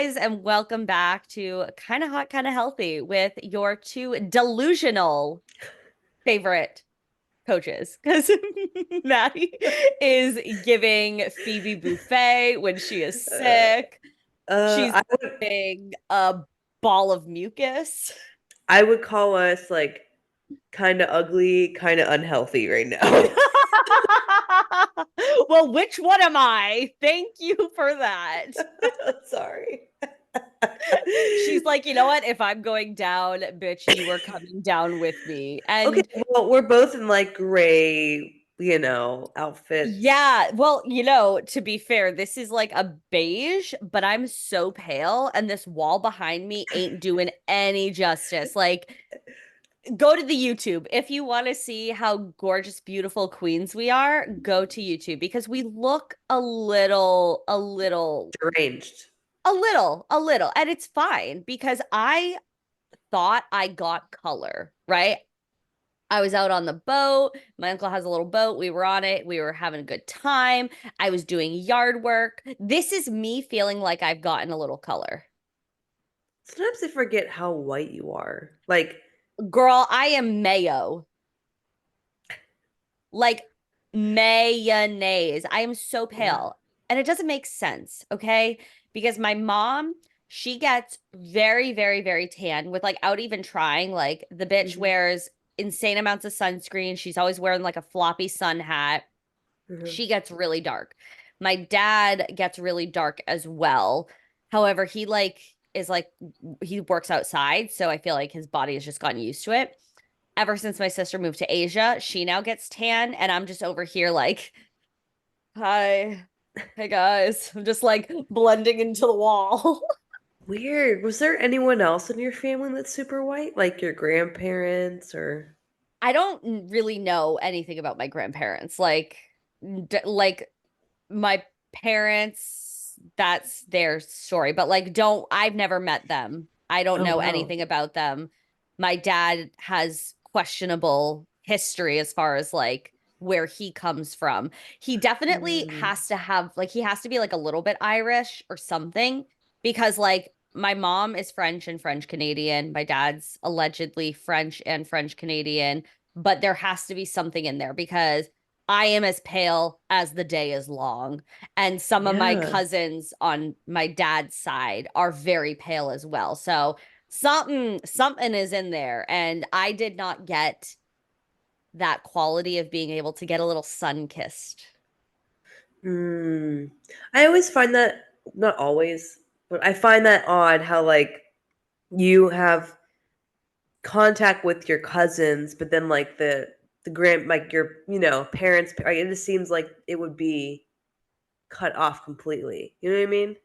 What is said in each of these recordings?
And welcome back to Kind of Hot, Kind of Healthy with your two delusional favorite coaches. Because Maddie is giving Phoebe buffet when she is Uh, sick. She's I would having a ball of mucus. I would call us like kind of ugly, kind of unhealthy right now. Well, which one am I? Thank you for that. Sorry. She's like, you know what? If I'm going down, bitch, you are coming down with me. Okay, And well, we're both in like gray, outfits. yeah, well, to be fair, this is like a beige, but I'm so pale, and this wall behind me ain't doing any justice. Like, go to the YouTube. If you want to see how gorgeous, beautiful queens we are, go to YouTube because we look Deranged. a little, and it's fine because I thought I got color, right? I was out on the boat. My uncle has a little boat. We were on it. We were having a good time. I was doing yard work. This is me feeling like I've gotten a little color. Sometimes I forget how white you are. Like, Girl, I am mayo. Like mayonnaise. I am so yeah. pale. And it doesn't make sense, okay? Because my mom, she gets very, very, very tan without even trying. Like the bitch hmm wears insane amounts of sunscreen. She's always wearing like a floppy sun hat. hmm She gets really dark. My dad gets really dark as well. However, he works outside, so I feel like his body has just gotten used to it. Ever since my sister moved to Asia, she now gets tan, and I'm just over here like, hi, hey guys. I'm just like blending into the wall. Weird. Was there anyone else in your family that's super white? Like your grandparents or I don't really know anything about my grandparents. Like my parents, that's their story, but I've never met them. I don't Oh know wow. anything about them. My dad has questionable history as far as like where he comes from. He definitely Mm, has to have he has to be like a little bit Irish or something because like my mom is French and French Canadian. My dad's allegedly French and French Canadian, but there has to be something in there because I am as pale as the day is long. And some of my yeah. cousins on my dad's side are very pale as well. So something is in there. And I did not get that quality of being able to get a little sun kissed. Mm. I always find that, not always, but I find that odd how like you have contact with your cousins, but then like the grand like your parents, like, it just seems like it would be cut off completely. You know what I mean?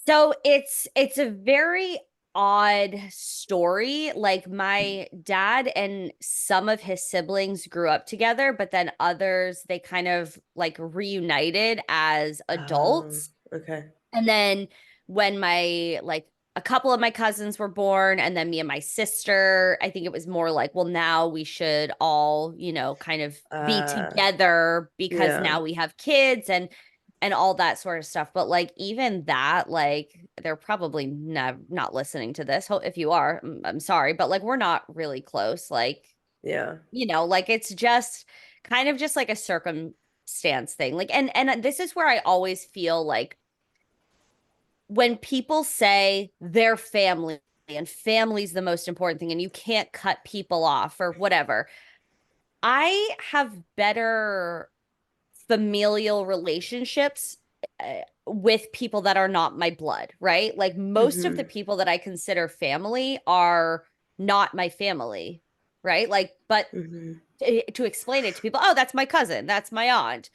So it's a very odd story. Like my dad and some of his siblings grew up together, but then others they kind of like reunited as Oh, adults. okay. And then when a couple of my cousins were born, and then me and my sister, I think it was more like, well, now we should all, kind of be Uh, together because yeah. now we have kids and all that sort of stuff. But like even that, like they're probably not listening to this. If you are, I'm sorry, but like we're not really close. Like, Yeah. like it's just kind of just like a circumstance thing. Like and this is where I always feel like when people say their family and family's the most important thing and you can't cut people off or whatever, I have better familial relationships with people that are not my blood, right? Like most of the Mhm. people that I consider family are not my family, right? Like, but Mhm. to explain it to people, oh, that's my cousin, that's my aunt,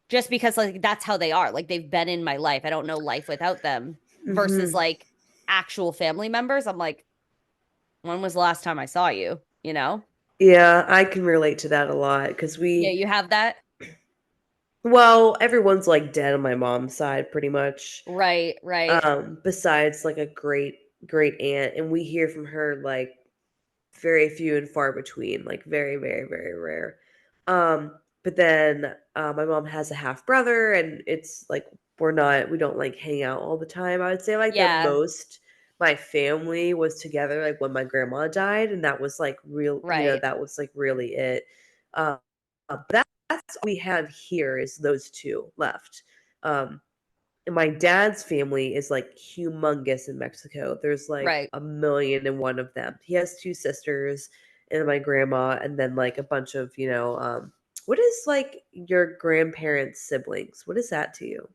just because like that's how they are. Like they've been in my life. I don't know life without them versus Mhm. like actual family members. I'm like, when was the last time I saw you? You know? Yeah, I can relate to that a lot because Yeah, you have that. well, everyone's like dead on my mom's side pretty much. Right, right. Besides like a great aunt, and we hear from her like very few and far between, like very, very, very rare. But then my mom has a half brother, and it's like we don't like hang out all the time. I would say like the Yeah, most my family was together like when my grandma died, and that was like real, right. that was like really it. Uh, that's all we have here is those two left. Um, and my dad's family is like humongous in Mexico. There's like Right. a million and one of them. He has two sisters and my grandma, and then like a bunch of, what is like your grandparents' siblings? What is that to you?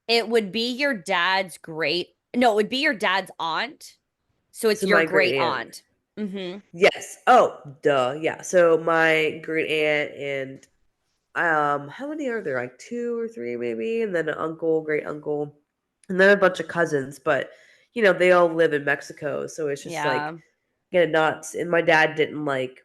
It would be your dad's great. No, it would be your dad's aunt. So it's So your my great great aunt. aunt. Mm-hmm. Yes. Oh, duh. Yeah. So my great aunt and how many are there? Like two or three maybe, and then an uncle, great uncle, and then a bunch of cousins. But they all live in Mexico, so it's just like Yeah. get nuts. And my dad didn't like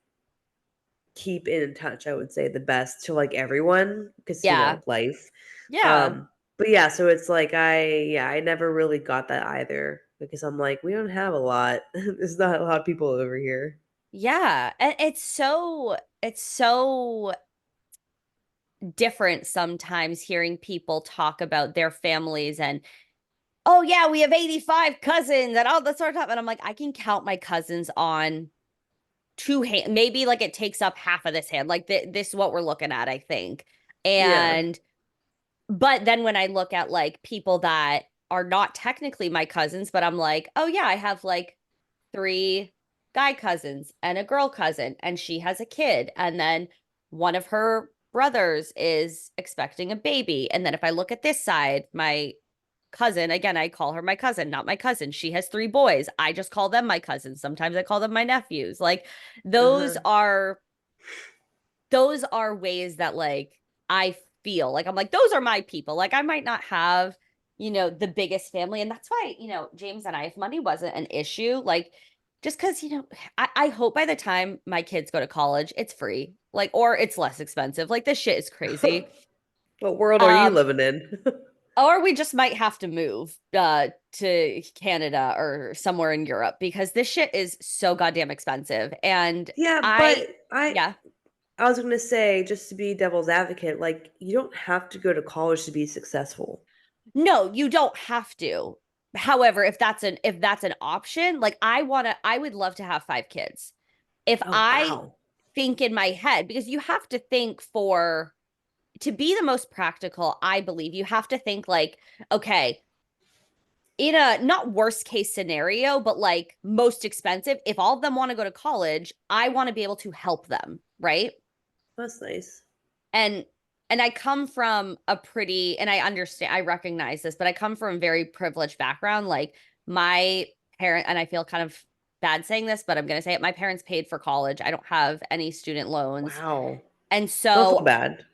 keep in touch. I would say the best to like everyone because Yeah. life. Yeah. But yeah, so it's like I never really got that either because I'm like we don't have a lot. There's not a lot of people over here. Yeah. And it's so different sometimes hearing people talk about their families and oh yeah, we have 85 cousins and all that sort of stuff. And I'm like, I can count my cousins on two hand, maybe like it takes up half of this hand. Like this is what we're looking at, I think. Yeah. And but then when I look at like people that are not technically my cousins, but I'm like, oh yeah, I have like three guy cousins and a girl cousin, and she has a kid. And then one of her brothers is expecting a baby. And then if I look at this side, my cousin, again, I call her my cousin, not my cousin. She has three boys. I just call them my cousins. Sometimes I call them my nephews. Like those Uh-huh. are those are ways that like I feel like I'm like those are my people. Like I might not have, the biggest family and that's why, James and I if money wasn't an issue, like just cuz I hope by the time my kids go to college, it's free. Like or it's less expensive. Like this shit is crazy. What world are you Um living in? or we just might have to move to Canada or somewhere in Europe because this shit is so goddamn expensive. And Yeah, but I I yeah. I was gonna say, just to be devil's advocate, like you don't have to go to college to be successful. No, you don't have to. However, if that's an option, like I would love to have five kids. If Oh I wow. think in my head, because you have to think for to be the most practical, I believe you have to think like, okay, in a not worst case scenario, but like most expensive, if all of them want to go to college, I want to be able to help them, right? That's nice. and and I come from a pretty and I understand I recognize this, but I come from a very privileged background. Like my parent and I feel kind of bad saying this, but I'm going to say it. My parents paid for college. I don't have any student loans. Wow. And Don't feel so bad.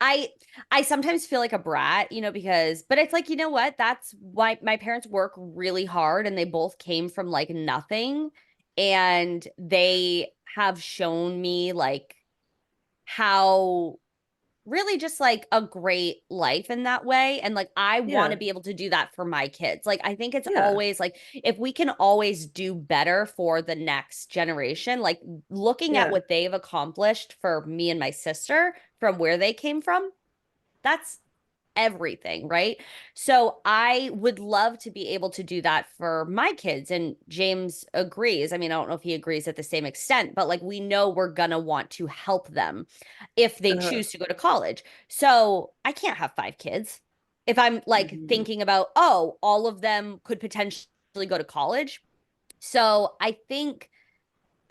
I I sometimes feel like a brat, because but it's like, you know what? That's why my parents work really hard and they both came from like nothing and they have shown me like how really just like a great life in that way. And like, I want to Yeah. be able to do that for my kids. Like, I think it's Yeah. always like, if we can always do better for the next generation, like looking at Yeah. what they've accomplished for me and my sister from where they came from, that's everything, right? So I would love to be able to do that for my kids. And James agrees. I mean, I don't know if he agrees at the same extent, but like we know we're going to want to help them if they Uh-huh. choose to go to college. So I can't have five kids. If I'm like Mhm. thinking about, oh, all of them could potentially go to college. So I think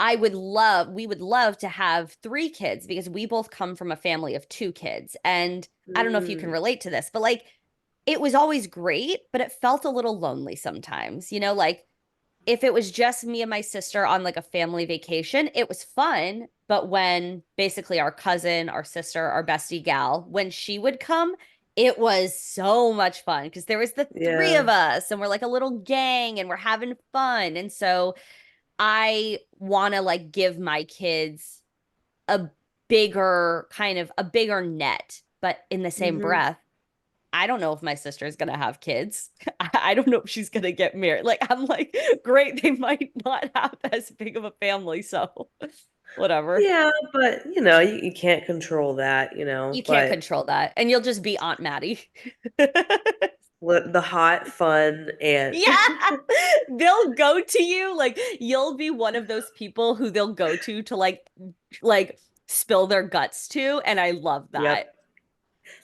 we would love to have three kids because we both come from a family of two kids. And I don't know if you can Mm. relate to this, but like it was always great, but it felt a little lonely sometimes, like if it was just me and my sister on like a family vacation, it was fun. But when basically our cousin, our sister, our bestie gal, when she would come, it was so much fun because there was the three of Yeah. us and we're like a little gang and we're having fun. And so I want to like give my kids a a bigger net. But in the same Mhm. breath, I don't know if my sister is going to have kids. I don't know if she's going to get married. Like, I'm like, great, they might not have as big of a family. So, Whatever. Yeah, but you can't control that, You can't but control that. And you'll just be Aunt Maddie. the hot fun and Yeah. They'll go to you like you'll be one of those people who they'll go to like spill their guts to, and I love yep. that.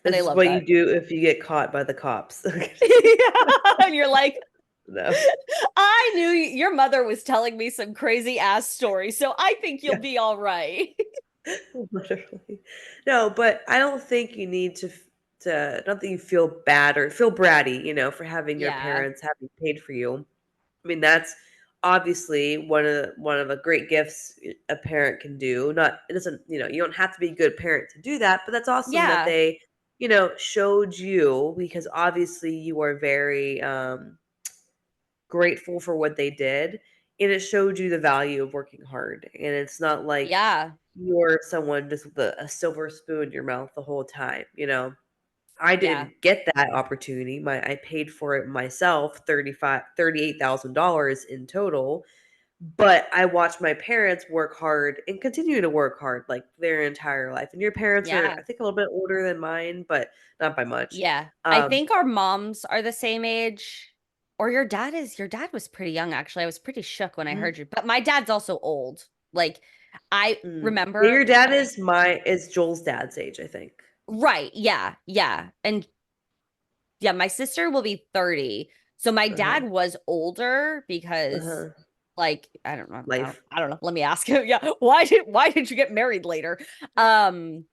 And This I is love what you that. do if you get caught by the cops. Yeah. And you're like, No. I knew your mother was telling me some crazy ass story, so I think you'll Yeah, be all right. literally. No, but I don't think you need to not that you feel bad or feel bratty, for having your Yeah. parents having paid for you. I mean, that's obviously one of the great gifts a parent can do. Not it doesn't, you don't have to be a good parent to do that, but that's awesome that Yeah. they, showed you because obviously you are very grateful for what they did and it showed you the value of working hard. And it's not like Yeah. you're someone just with a silver spoon in your mouth the whole time. I Yeah. didn't get that opportunity. I paid for it myself, $38,000 in total. But I watched my parents work hard and continue to work hard like their entire life. And your parents are, Yeah. I think, a little bit older than mine, but not by much. Yeah. I Um, think our moms are the same age. Or your dad was pretty young actually. I was pretty shook when I mhm, heard you. But my dad's also old. Like I yeah, remember your dad is Joel's dad's age, I think. right. Yeah. Yeah. And yeah, my sister will be 30. So my Uh-huh. dad was older because Uh-huh. like I don't know. Life. I don't know. Let me ask him. Yeah. Why did you get married later? Um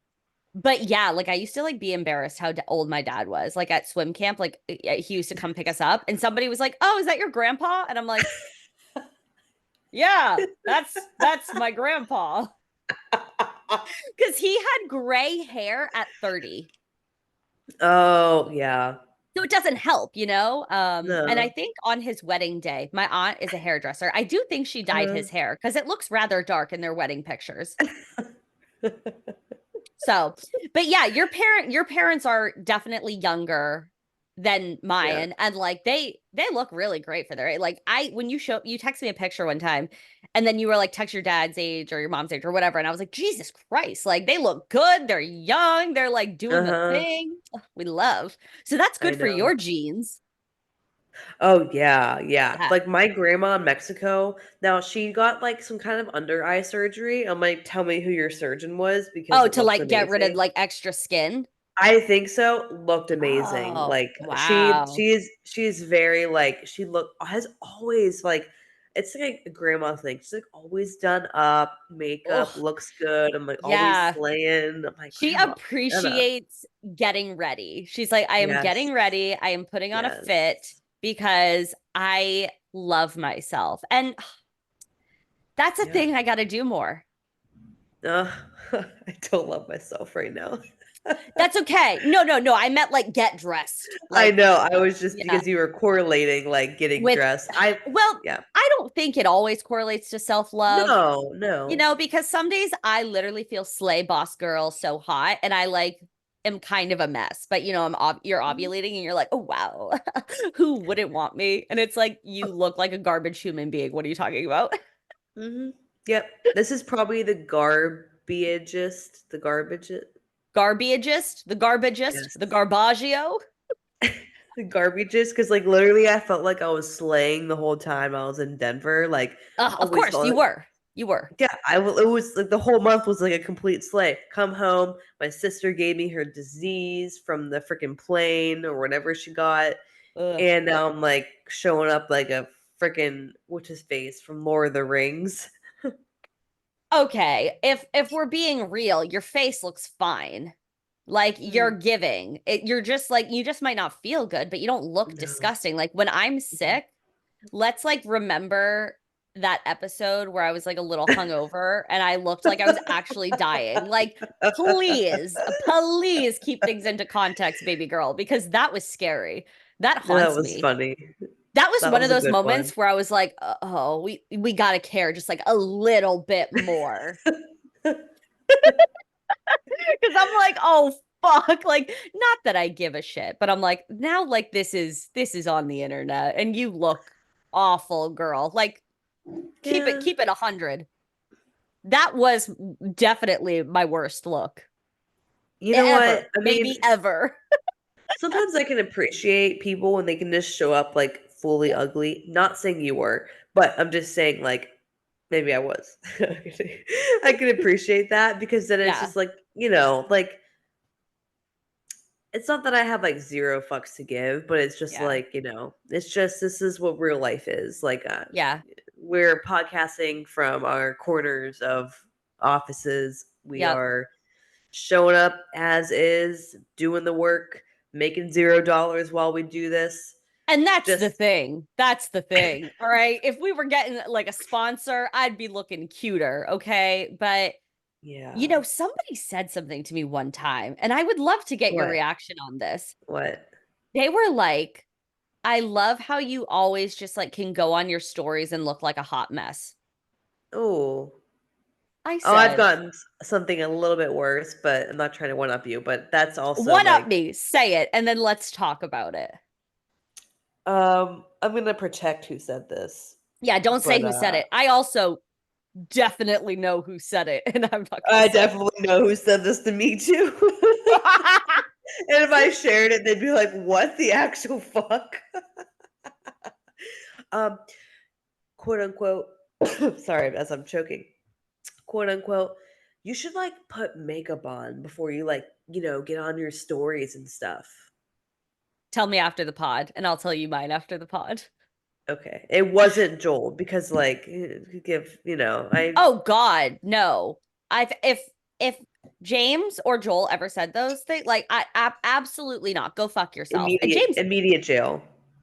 But yeah, like I used to like be embarrassed how old my dad was. Like at swim camp, like he used to come pick us up, and somebody was like, "Oh, is that your grandpa?" And I'm like, "Yeah, that's my grandpa." Because he had gray hair at 30. Oh, yeah. So it doesn't help, you know? And I No. think on his wedding day, my aunt is a hairdresser. I do think she dyed Uh, his hair because it looks rather dark in their wedding pictures. So, but yeah, your parents are definitely younger than yeah. mine, and like they look really great for their age. Like when you texted me a picture one time, and then you were like text your dad's age or your mom's age or whatever, and I was like, Jesus Christ, like they look good, they're young, they're like doing the Uh-huh. thing. Ugh, we love. So that's I good for know. your genes. Oh, yeah, yeah. Yeah. Like, my grandma in Mexico, now she got, like, some kind of under eye surgery. I'm like, "Tell me who your surgeon was because Oh, it to looks like get rid of amazing." like extra skin. I think so, looked amazing. Oh, Like, wow. she's very, like she look has always, like it's like a grandma thing. She's, like, always done up, makeup, Oh, looks good. I'm, like, always yeah. slaying. I'm like, She "Grandma, shut up." appreciates getting ready. She's like, I am Yes. getting ready. I am putting on a fit Yes. because I love myself. And that's a Yep. thing I got to do more. Ugh, I don't love myself right now. That's okay. No, no, no. I meant like get dressed. I Like, know, I was just yeah. because you were correlating, like, getting With, dressed. I well, yeah. I don't think it always correlates to self love, No, no. because some days I literally feel slay boss girl so hot and I like am kind of a mess. But you're Mhm. ovulating and you're like, oh wow, who wouldn't want me? And it's like you look like a garbage human being. What are you talking about? Mhm. Yep. This is probably the garbage Garbageist, the yes. garbaggio. The garbages, because like, literally, I felt like I was slaying the whole time I was in Denver, like, Of always course felt you like were. You were. yeah, it was like the whole month was like a complete slay. Come home, my sister gave me her disease from the freaking plane or whatever she got. Ugh. And now I'm like showing up like a freaking what's his face from Lord of the Rings. Okay, if we're being real, your face looks fine. Like you're Mm, giving. You're just like you just might not feel good, but you don't look no. disgusting. Like when I'm Mhm. sick, let's like remember that episode where I was like a little hungover and I looked like I was actually dying. Like please keep things into context, baby girl, because that was scary. That That haunts was me. funny. That was That one of was a those good one. moments where I was like, "Oh, we got to care just like a little bit more." Because I'm like, oh fuck. Like, not that I give a shit, but I'm like, now like this is on the internet and you look awful, girl. Like, Yeah. keep it 100. That was definitely my worst look You know what? ever, I mean, maybe ever. sometimes I can appreciate people when they can just show up like fully ugly. Not saying you were, but I'm just saying like maybe I was. I can appreciate that because then it's Yeah. just like, like it's not that I have like zero fucks to give, but it's just Yeah. like, it's just this is what real life is. Like Yeah. we're podcasting from our corners of offices. We Yep. are showing up as is, doing the work, making $0 while we do this. And that's the Just thing. That's the thing. All right. If we were getting like a sponsor, I'd be looking cuter. Okay. But, yeah. somebody said something to me one time, and I would love to get your What? reaction on this. What? They were like, I love how you always just like can go on your stories and look like a hot mess. Oh. I Oh, I've said, gotten something a little bit worse, but I'm not trying to one up you, but that's also one up like me, say it, and then let's talk about it. I'm gonna protect who said this. Yeah, don't say But who said it. I also definitely know who said it, and I'm not going to I say definitely know who said this to me too. it. And if I shared it, they'd be like, "What the actual fuck?" Um, quote unquote. Sorry, as I'm choking. Quote unquote. You should like put makeup on before you like get on your stories and stuff. Tell me after the pod, and I'll tell you mine after the pod. Okay, it wasn't Joel because like give I Oh God, no. I've if James or Joel ever said those things, like absolutely not. Go fuck yourself. And immediate jail.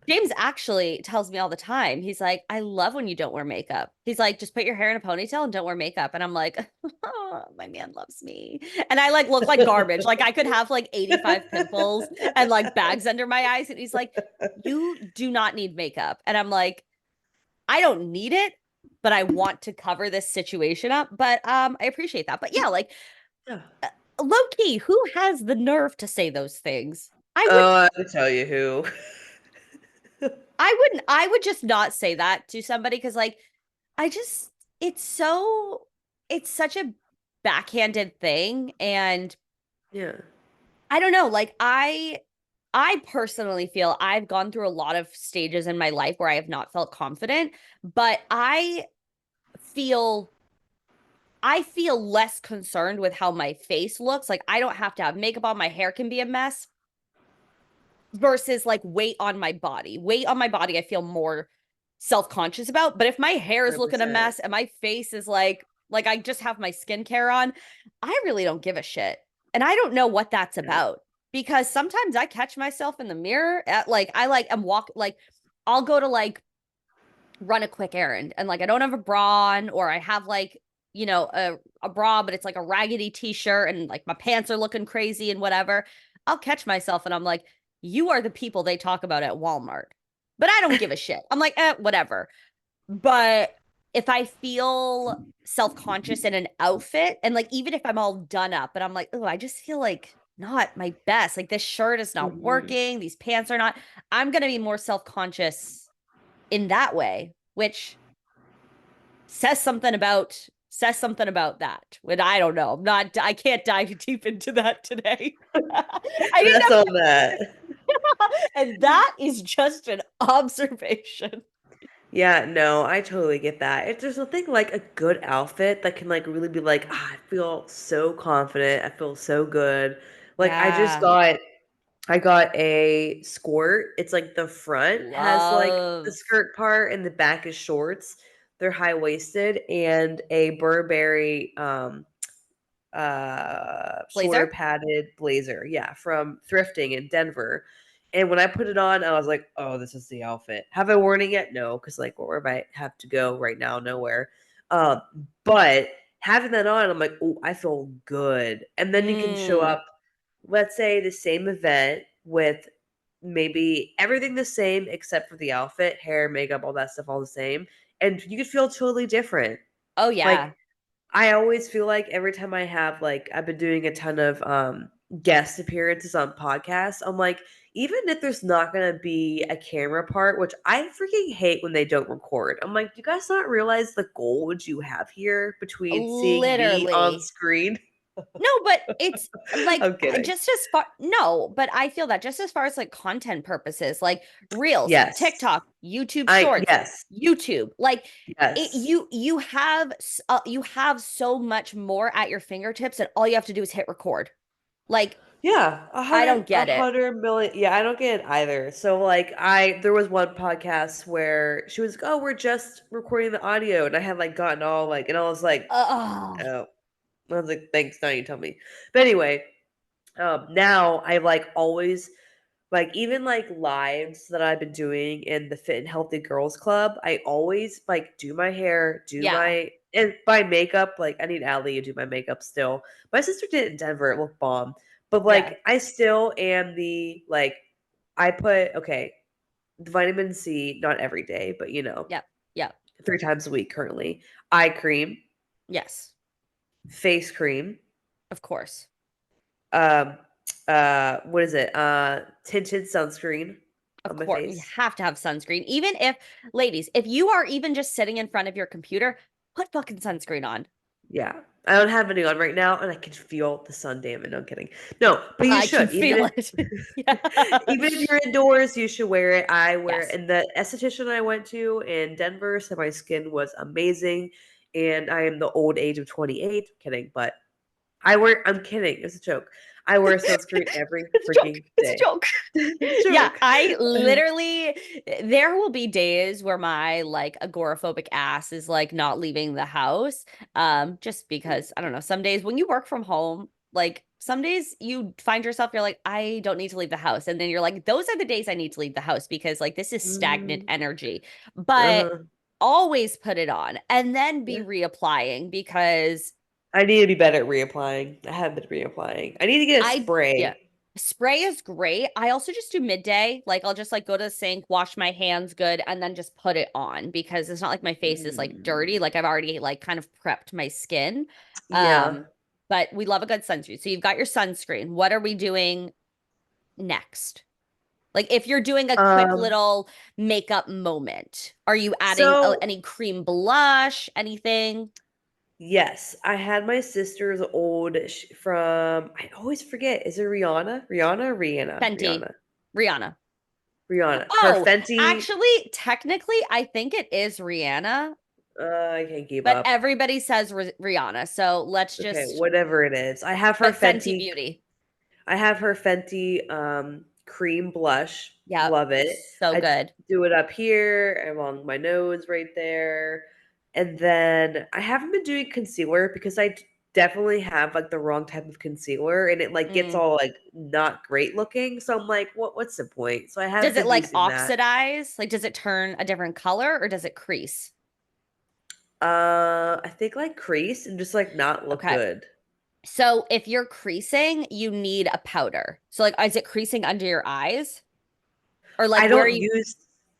James actually tells me all the time. He's like, I love when you don't wear makeup. He's like, just put your hair in a ponytail and don't wear makeup. And I'm like, oh, my man loves me. And I like look like garbage. Like I could have like 85 pimples and like bags under my eyes. And he's like, you do not need makeup. And I'm like, I don't need it, but I want to cover this situation up. But I appreciate that. But yeah, like Yeah. low key, who has the nerve to say those things? I would Oh, I can tell you who. I would just not say that to somebody because like I just it's so it's such a backhanded thing and Yeah. I don't know, like I personally feel I've gone through a lot of stages in my life where I have not felt confident, but feel I feel less concerned with how my face looks. Like I don't have to have makeup on, my hair can be a mess versus like weight on my body. Weight on my body, I feel more self-conscious about. But if my hair is looking a 100%. mess and my face is like I just have my skincare on, I really don't give a shit. And I don't know what that's Yeah. about because sometimes I catch myself in the mirror at like I like am walk like I'll go to like run a quick errand and like I don't have a bra on or I have like a bra but it's like a raggedy t-shirt and like my pants are looking crazy and whatever. I'll catch myself and I'm like, you are the people they talk about at Walmart, but I don't give a shit. I'm like, whatever. But if I feel self-conscious in an outfit and like even if I'm all done up and I'm like, oh, I just feel like not my best, like this shirt is not Mhm. working, these pants are not, I'm gonna be more self-conscious in that way, which says something about that. But I don't know. I can't dive deep into that today. I didn't That's on that. know. And that is just an observation. Yeah, no, I totally get that. It's just something like a good outfit that can like really be like, I feel so confident. I feel so good. Like Yeah. I got a skirt. It's like the front has like the Love skirt part and the back is shorts. They're high waisted and a Burberry shoulder blazer. padded blazer. Yeah, from thrifting in Denver. And when I put it on, I was like, "Oh, this is the outfit." Have I worn it yet? No, because like where I have to go right now, nowhere. Um, but having that on, I'm like, "Oh, I feel good." And then you can show Mm. up, let's say, the same event with maybe everything the same except for the outfit, hair, makeup, all that stuff, all the same, and you could feel totally different. Oh Like yeah. I always feel like every time I've been doing a ton of guest appearances on podcasts, I'm like, even if there's not going to be a camera part, which I freaking hate when they don't record, I'm like, do you guys not realize the gold you have here between seeing me on Literally. screen? No, but it's like I'm kidding. just as far no, but I feel that just as far as like content purposes, like Reels, Yes. TikTok, YouTube Shorts, Yes. YouTube, like Yes. you have so much more at your fingertips, and all you have to do is hit record. Like Yeah, I don't a get it. 100 million. Yeah, I don't get it either. So like there was one podcast where she was like, "Oh, we're just recording the audio," and I had like gotten all like, and I was like, Oh, "Oh," I was like, "Thanks, now you tell me." But anyway, now I like always like even like lives that I've been doing in the Fit and Healthy Girls Club, I always like do my hair, do yeah, my and by makeup, like I need Allie to do my makeup still. My sister did it in Denver, it looked bomb. But yeah, like I still am the like I put okay, the vitamin C, not every day, but yep, yep, 3 times a week currently. Eye cream, yes, face cream, of course. um what is it? Tinted sunscreen Of on my course, you face. have to have sunscreen. Even if, ladies, if you are even just sitting in front of your computer, put fucking sunscreen on. Yeah. I don't have any on right now, and I can feel the sun damage. No, I'm kidding. No, but you I can should. feel it. Yeah. Even if you're indoors, you should wear it. I wear it. Yes. And the esthetician I went to in Denver said my skin was amazing, and I am the old age of 28. Kidding, but I'm kidding. It's a joke. I wear sunscreen every It's a joke. freaking It's a day. joke. It's a Yeah, joke. I literally, there will be days where my like agoraphobic ass is like not leaving the house. Just because I don't know, some days when you work from home, like some days you find yourself, you're like, I don't need to leave the house. And then you're like, those are the days I need to leave the house because like this is stagnant Mm, energy. But uh-huh. always put it on and then be Yeah. reapplying because I need to be better at reapplying. I have been reapplying. I need to get a yeah. spray. Spray is great. I also just do midday. Like I'll just like go to the sink, wash my hands good, and then just put it on because it's not like my face is like dirty. Mm. Like I've already like kind of prepped my skin. Yeah. Um, but we love a good sunscreen. So you've got your sunscreen. What are we doing next? Like if you're doing a quick Um, little makeup moment, are you adding so any cream blush, anything? yes, I had my sister's old from I always forget. Is it Rihanna? Rihanna or Rihanna? Fenty, Rihanna. Rihanna. Rihanna. Her Oh, Fenty. actually, technically, I think it is Rihanna, I can't keep but up. everybody says Rihanna. So let's Okay, just, whatever it is. but Fenty Beauty. I have her Fenty cream blush. Yep. Love it. So I good. do it up here along my nose right there. And then I haven't been doing concealer because definitely have like the wrong type of concealer and it like gets Mm. all like not great looking. So I'm like, what's the point? So I Does haven't it been like using that. oxidize? Like, does it turn a different color or does it crease? I think like crease and just like not look Okay. good. So if you're creasing, you need a powder. So like, is it creasing under your eyes or like I where don't you use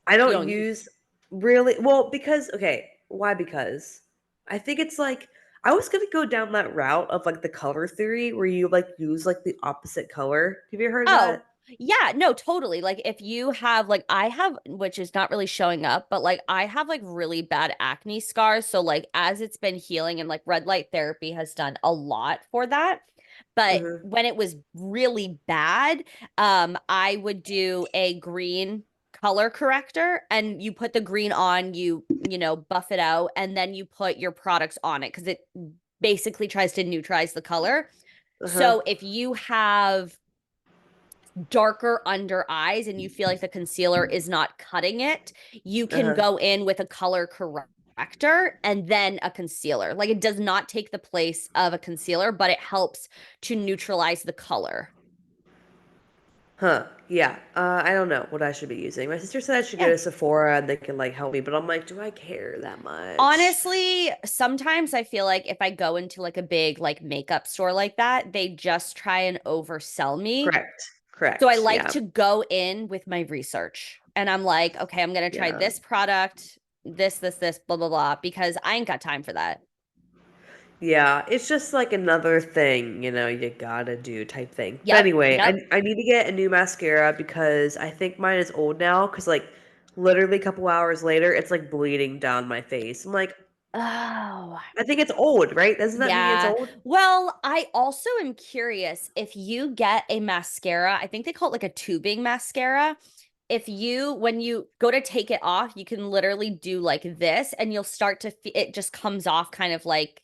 I you don't don't use? use really well because okay, why? Because I think it's like I was gonna go down that route of like the color theory where you like use like the opposite color. Have you heard of Oh, that? yeah, no, totally. Like if you have like I have, which is not really showing up, but like I have like really bad acne scars. So like as it's been healing and like red light therapy has done a lot for that. But Uh-huh. when it was really bad, I would do a green color corrector and you put the green on, buff it out, and then you put your products on it because it basically tries to neutralize the color. Uh-huh. So if you have darker under eyes and you feel like the concealer is not cutting it, you can Uh-huh. go in with a color corrector and then a concealer. Like it does not take the place of a concealer, but it helps to neutralize the color. Huh. Yeah. I don't know what I should be using. My sister said I should go Yeah. to Sephora and they can like help me, but I'm like, do I care that much? Honestly, sometimes I feel like if I go into like a big like makeup store like that, they just try and oversell me. Correct. So I Correct. like Yeah. to go in with my research. And I'm like, okay, I'm gonna try Yeah. this product, this, blah, blah, blah, because I ain't got time for that. Yeah, it's just like another thing, you gotta do type thing. But Yep, anyway, yep. I need to get a new mascara because I think mine is old now. Because like literally a couple hours later, it's like bleeding down my face. I'm like, Oh, I think it's old, right? Doesn't that mean it's yeah. old? Well, I also am curious if you get a mascara, I think they call it like a tubing mascara. If you, when you go to take it off, you can literally do like this and you'll start to, it just comes off kind of like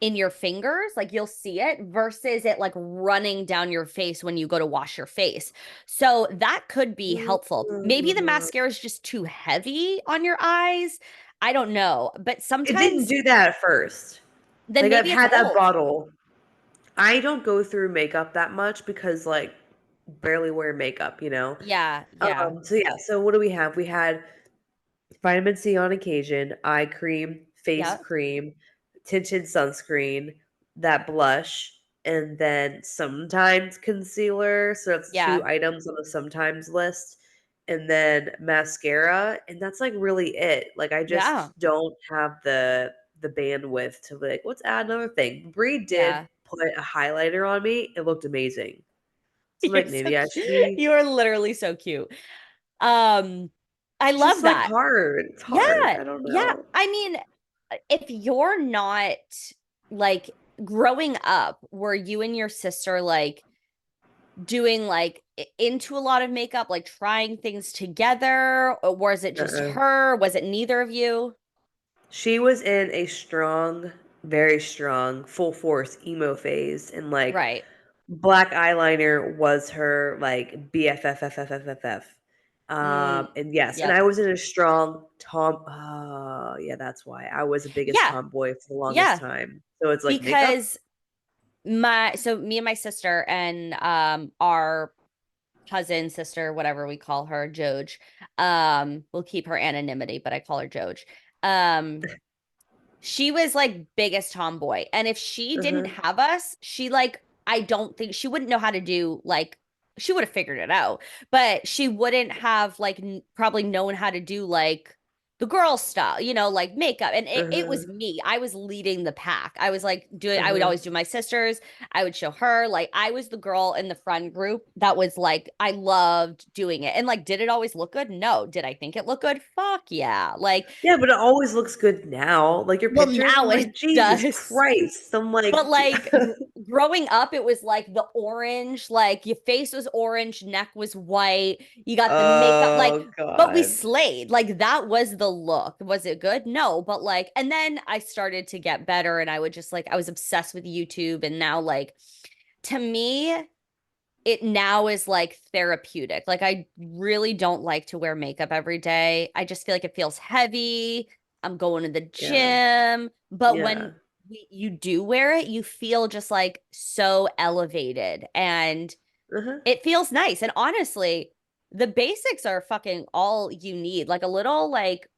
in your fingers, like you'll see it versus it like running down your face when you go to wash your face. So that could be helpful. Maybe the Mm. mascara is just too heavy on your eyes. I don't know, but It didn't sometimes do that at first. then Like I've maybe it's had that old. bottle. I don't go through makeup that much because like barely wear makeup. Yeah, yeah, So yeah, so what do we have? We had vitamin C on occasion, eye cream, face yep, cream, tinted sunscreen, that blush, and then sometimes concealer. So that's two yeah, items on the sometimes list. And then mascara, and that's like really it. Like I yeah, just don't have the bandwidth to like, let's add another thing. Bree did yeah. put a highlighter on me. It looked amazing. So I'm You're like, so maybe I should cute. be. You are literally so cute. Um, I It's just love like that. hard. It's hard. Yeah, I don't yeah. know. I mean, if you're not like growing up, were you and your sister like doing like into a lot of makeup, like trying things together, or was it just Uh-uh. her? Was it neither of you? She was in a strong, very strong, full force emo phase, and like Right. black eyeliner was her like BFFFFFFF. Mm, And yes, and yep. I was in a strong Tom. Yeah, that's why I was the biggest Yeah. tomboy for the longest Yeah. time. So it's like makeup. Because me and my sister and our cousin, sister, whatever we call her, Joj. We'll keep her anonymity, but I call her Joj. Um, she was like biggest tomboy. And if she didn't Uh-huh. have us, she like I don't think she wouldn't know how to do like she would have figured it out, but she wouldn't have like probably known how to do like the girl style, like makeup. And it Uh-huh. was me. I was leading the pack. I was like doing I would Uh-huh. always do my sisters. I would show her. Like I was the girl in the friend group that was like I loved doing it. And like did it always look good? No. Did I think it looked good? Fuck yeah. Like Yeah, but it always looks good now. Like your well, pictures, I'm now it like, Jesus does. Christ. I'm But like, like growing up, it was like the orange, like your face was orange, neck was white, you got the makeup, like, oh but we God. slayed. Like that was the look. Was it good? No, but like, and then I started to get better and I would just like, I was obsessed with YouTube. And now, like, to me, it now is like therapeutic. Like I really don't like to wear makeup every day. I just feel like it feels heavy. I'm going to the Yeah. gym, but when Yeah. you do wear it, you feel just like so elevated and Uh-huh. it feels nice. And honestly, the basics are fucking all you need. Like a little like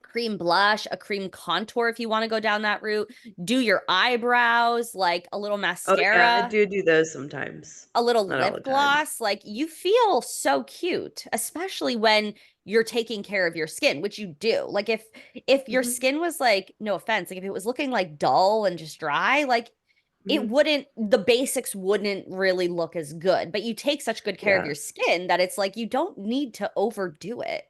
cream blush, a cream contour if you want to go down that route. Do your eyebrows, like a little Oh, yeah, I mascara, do those sometimes. a little Not all the lip time. gloss, like you feel so cute, especially when you're taking care of your skin, which you do. Like if your Mhm, skin was like, no offense, like if it was looking like dull and just dry, like it mhm. wouldn't the basics wouldn't really look as good. But you take such good care of Yeah, your skin that it's like you don't need to overdo it.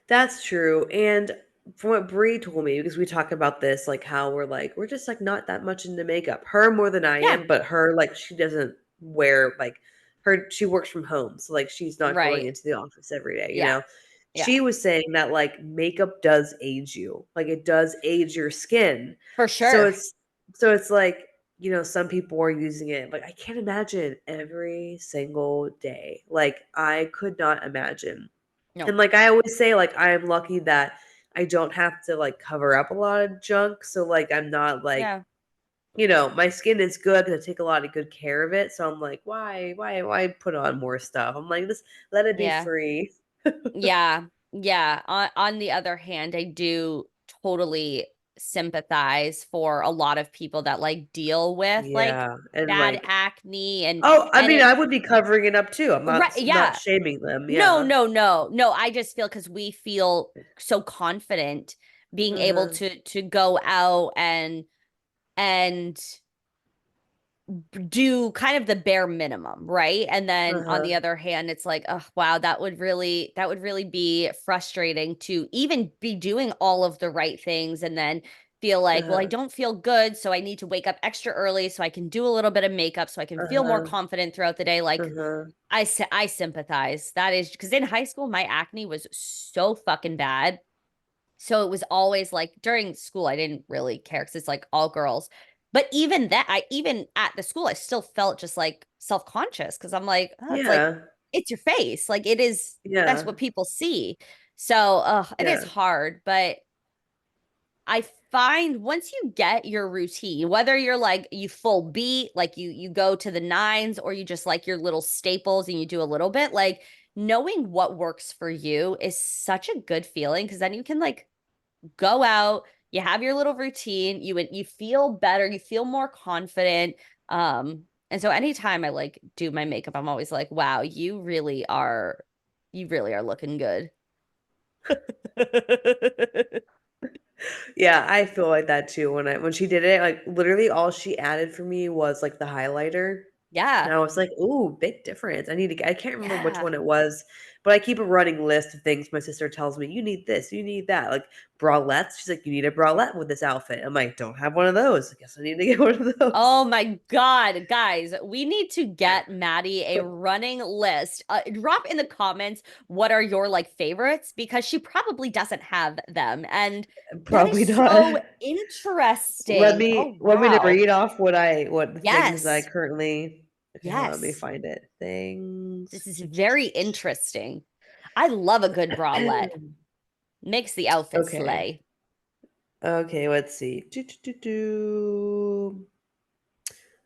that's true, and from what Bree told me, because we talk about this, like, how we're just, like, not that much into makeup. Her more than I Yeah, am, but her, like, she doesn't wear, like she works from home, so, like, she's not going right. into the office every day, you Yeah. know? Yeah. She was saying that, like, makeup does age you, like, it does age your skin. For So sure. it's like, some people are using it, like, I can't imagine every single day. Like, I could not imagine. No. And, like, I always say, like, I'm lucky that I don't have to, like, cover up a lot of junk, so, like, I'm not, like, Yeah. my skin is good 'cause I take a lot of good care of it, so I'm like, "Why put on more stuff?" I'm like, "Just let it be Yeah. free." Yeah. Yeah. On the other hand, I do totally sympathize for a lot of people that like deal with like Yeah, and, bad like acne oh, I and mean, it I would be covering it up too. I'm right not yeah. shaming them, No, yeah. no, no. No, I just feel because we feel so confident being able Uh-huh. to go out and and do kind of the bare minimum, right? And then on the Uh-huh. other hand, it's like, oh wow, that would really be frustrating to even be doing all of the right things and then feel like, well, I Uh-huh. don't feel good, so I need to wake up extra early so I can do a little bit of makeup so I can feel more Uh-huh. confident throughout the day. Like Uh-huh. I sympathize. That is because in high school my acne was so fucking bad. So it was always like during school, I didn't really care because it's like all girls. But even that, even at the school, I still felt just like self-conscious because I'm like, oh, it's like, Yeah. it's your face. Like it is, that's Yeah. what people see. So it is Yeah. hard, but I find once you get your routine, whether you're like you full beat, like you go to the nines, or you just like your little staples and you do a little bit, like knowing what works for you is such a good feeling because then you can like go out, you have your little routine, you feel better, you feel more confident. And so anytime I like do my makeup, I'm always like, wow, you really are looking good. Yeah, I feel like that too when she did it, like literally all she added for me was like the highlighter. And Yeah. I was like, "Ooh, big difference." I can't remember which Yeah. one it was, but I keep a running list of things my sister tells me, "You need this, you need that." Like bralettes. She's like, "You need a bralette with this outfit." I'm like, "Don't have one of those. I guess I need to get one of Oh those." my God, guys, we need to get Maddie a running list. Drop in the comments what are your like favorites because she probably doesn't have them. And that is Probably so not. Let interesting. me Oh, want me to wow. read off what the things I Yes. currently. Okay, hold on, let me Yes. find it. This Things. is very interesting. I love a good bralette. Makes the outfit Okay. slay. Okay, let's see.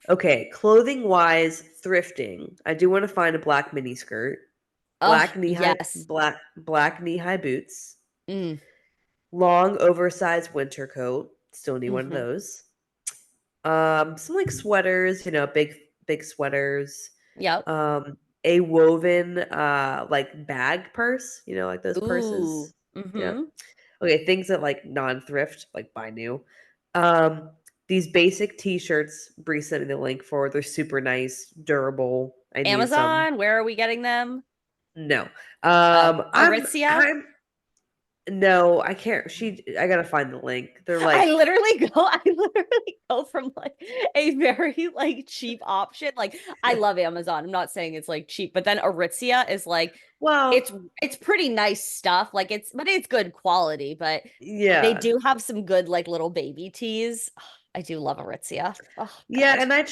Okay, clothing wise, thrifting. I do want to find a black mini skirt, Oh, yes. black knee high boots, Mm, long oversized winter coat. Still need one of hmm. those. Some like sweaters, big sweaters. Yep. A woven like bag purse, like those Ooh. purses. Yep. Mm-hmm. Okay, things that like non-thrift, like buy new. Um, these basic t-shirts, Bree sent me the link for. They're super nice, durable. I need some. Amazon, where are we getting them? No. Oh, I'm Aritzia? I'm no, I can't. I gotta find the link. They're I like, literally go, I literally go from like a very like cheap option. Like I love Amazon. I'm not saying it's like cheap, but then Aritzia is like well, it's it's pretty nice stuff. Like but it's good quality, but they yeah. do have some good like little baby tees. I do love Aritzia. Oh Yeah, God. and I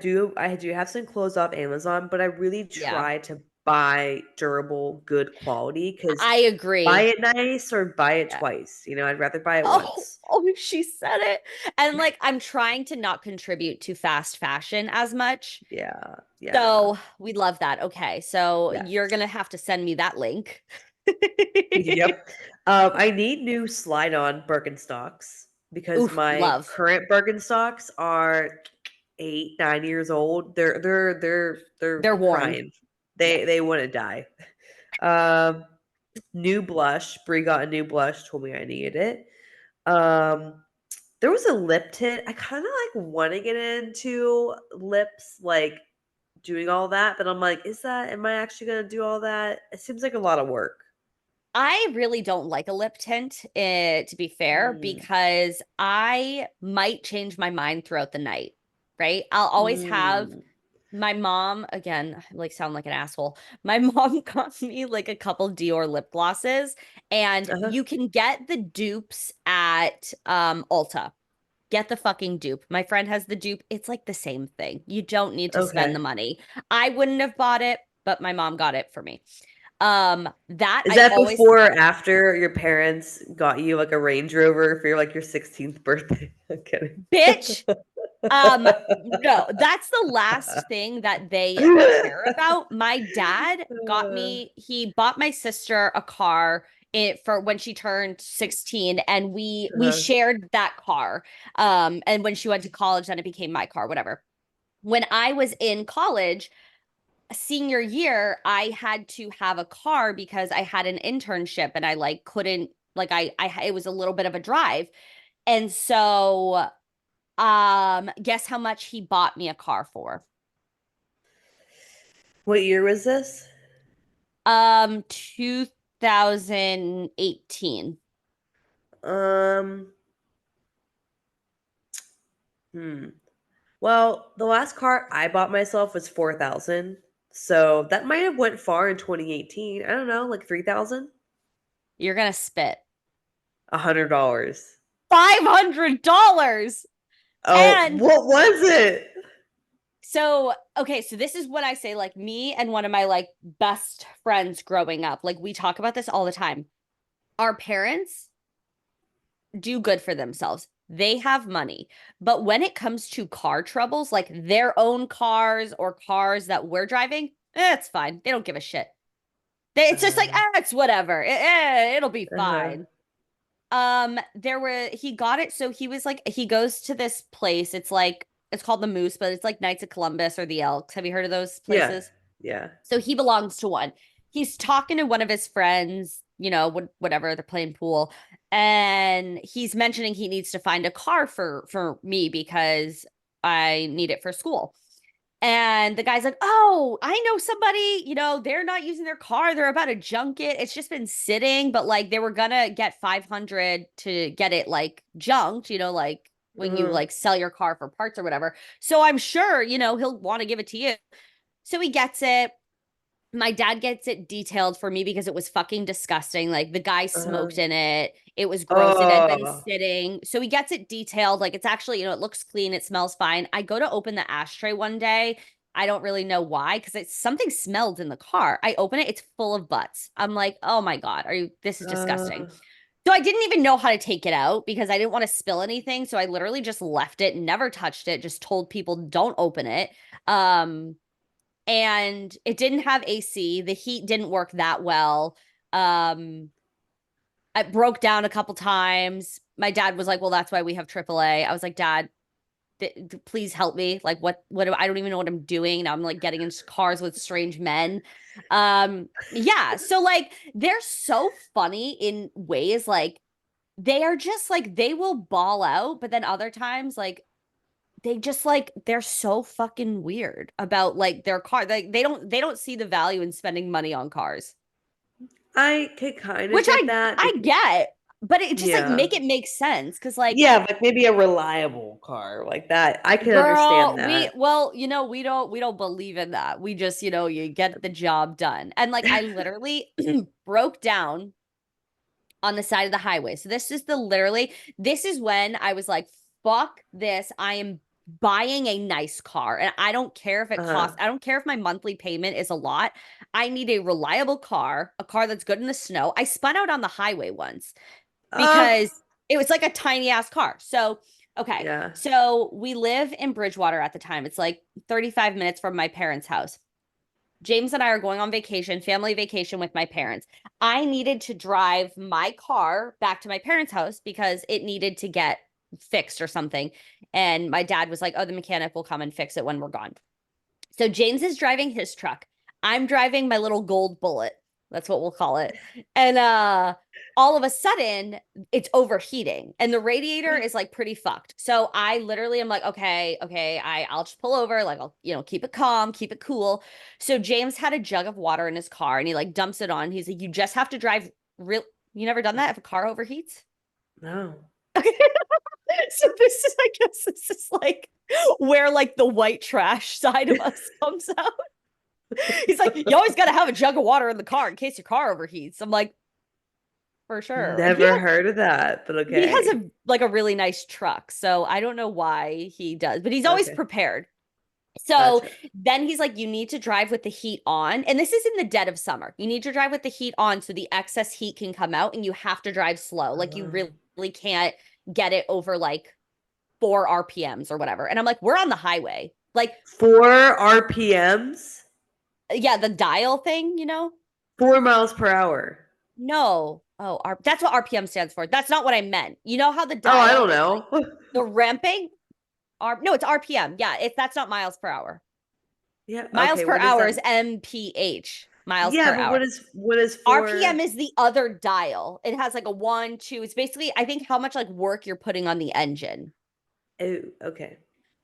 do have some clothes off Amazon, but I really Yeah. try to buy durable, good quality because I buy agree. it nice or buy it Yeah. twice. I'd rather buy it Oh, once. oh, she said it. And like I'm trying to not contribute to fast fashion as much. Yeah, yeah, So we love that. Okay. So yeah. you're gonna have to send me that link. Yep. I need new slide-on Birkenstocks because Ooh, my love. current Birkenstocks are 8, 9 years old. They're They're worn. crying. Yeah. They want to die. Um, New blush. Brie got a new blush. Told me I needed it. Um, there was a lip tint. I kind of like want to get into lips, like doing all that, but I'm like, am I actually gonna do all that? It seems like a lot of work. I really don't like a lip tint, to be fair, Mm, because I might change my mind throughout the night, right? I'll always have mm, my mom, again, I, like sound like an asshole. My mom got me like a couple Dior lip glosses, and uh-huh. you can get the dupes at Ulta. Get the fucking dupe. My friend has the dupe. It's like the same thing. You don't need to spend the Okay. money. I wouldn't have bought it, but my mom got it for me. That Is I that always before or after your parents got you like a Range Rover for your 16th birthday? I'm kidding. bitch. No, that's the last thing that they care about. My dad he bought my sister a car for when she turned 16 and we Uh-huh. shared that car. And when she went to college, then it became my car, whatever. When I was in college, senior year, I had to have a car because I had an internship and I like couldn't like I it was a little bit of a drive. And so Guess how much he bought me a car for? What year was this? 2018. Um, hmm. Well, the last car I bought myself was 4,000. So that might have went far in 2018. I don't know, like 3,000? You're gonna spit. $100. $500. Oh, And what was it? so, okay, so this is what I say, like me and one of my like best friends growing up, like we talk about this all the time. Our parents do good for themselves. They have money. But when it comes to car troubles, like their own cars or cars that we're driving, it's fine. They don't give a shit. It's just like, Uh, it's whatever. It'll be uh-huh. fine. He got it. So he was like, he goes to this place. It's called the Moose, but it's like Knights of Columbus or the Elks. Have you heard of those Yeah. places? Yeah. So he belongs to one. He's talking to one of his friends, whatever, they're playing pool, and he's mentioning he needs to find a car for me because I need it for school. And the guy's like, "Oh, I know somebody, they're not using their car. They're about to junk it. It's just been sitting, but like they were gonna get 500 to get it like junked, like when you Uh-huh. like sell your car for parts or whatever. So I'm sure, he'll want to give it to you." So he gets it. My dad gets it detailed for me because it was fucking disgusting. Like the guy Uh-huh. smoked in it. It was gross. It had been Oh. sitting. So he gets it detailed. Like it's actually, it looks clean. It smells fine. I go to open the ashtray one day. I don't really know why because it's something smelled in the car. I open it. It's full of butts. I'm like, oh my God, this is disgusting. Uh, So I didn't even know how to take it out because I didn't want to spill anything. So I literally just left it, never touched it, just told people don't open it. Um, and it didn't have AC. The heat didn't work that well. Um, it broke down a couple times. My dad was like, "Well, that's why we have AAA." I was like, "Dad, please help me. Like, I don't even know what I'm doing. Now I'm like getting into cars with strange men." Yeah. So like, they're so funny in ways like they are just like they will ball out, but then other times like they just like they're so fucking weird about like their car. Like they don't see the value in spending money on cars, I could kind of which get I that I because get, but it just like yeah. make it make sense because like Yeah, like maybe a reliable car like that. I could understand girl, we that. well, we don't believe in that. We just you get the job done, and like I literally broke down on the side of the highway. So this is when I was like, fuck this. I am buying a nice car. And I don't care if it Uh-huh. costs, I don't care if my monthly payment is a lot. I need a reliable car, a car that's good in the snow. I spun out on the highway once Uh, because it was like a tiny ass car. So, okay. yeah. So we live in Bridgewater at the time. It's like 35 minutes from my parents' house. James and I are going on vacation, family vacation with my parents. I needed to drive my car back to my parents' house because it needed to get fixed or something. And my dad was like, "Oh, the mechanic will come and fix it when we're gone." So James is driving his truck. I'm driving my little gold bullet. That's what we'll call it. And all of a sudden it's overheating and the radiator is like pretty fucked. So I literally am like, okay, I'll just pull over, like I'll, keep it calm, keep it cool. So James had a jug of water in his car and he like dumps it on. He's like, "You just have to drive real you never done that if a car overheats?" No. So this is like where like the white trash side of us comes out. He's like, "You always got to have a jug of water in the car in case your car overheats." I'm like, "For sure." And Never heard of that, but he has okay. a really nice truck, so I don't know why he does, but he's always Okay. prepared. So Gotcha. then he's like, "You need to drive with the heat on," and this is in the dead of summer. You need to drive with the heat on so the excess heat can come out, and you have to drive slow. Like you Um, really can't get it over like 4 RPMs or whatever. And I'm like, "We're on the highway." Like, 4 RPMs? yeah, the dial thing. 4 miles per hour. No. Oh, that's what RPM stands for. That's not what I meant. You know how the Oh, I dial don't is like know. the ramping? No, it's RPM. Yeah, that's not miles per hour. Yeah, Miles okay, per what is hour that? is MPH, miles Yeah, per but hour. what is RPM 4? is the other dial. It has like a one, two. It's basically, I think, how much like work you're putting on the engine. Oh, okay.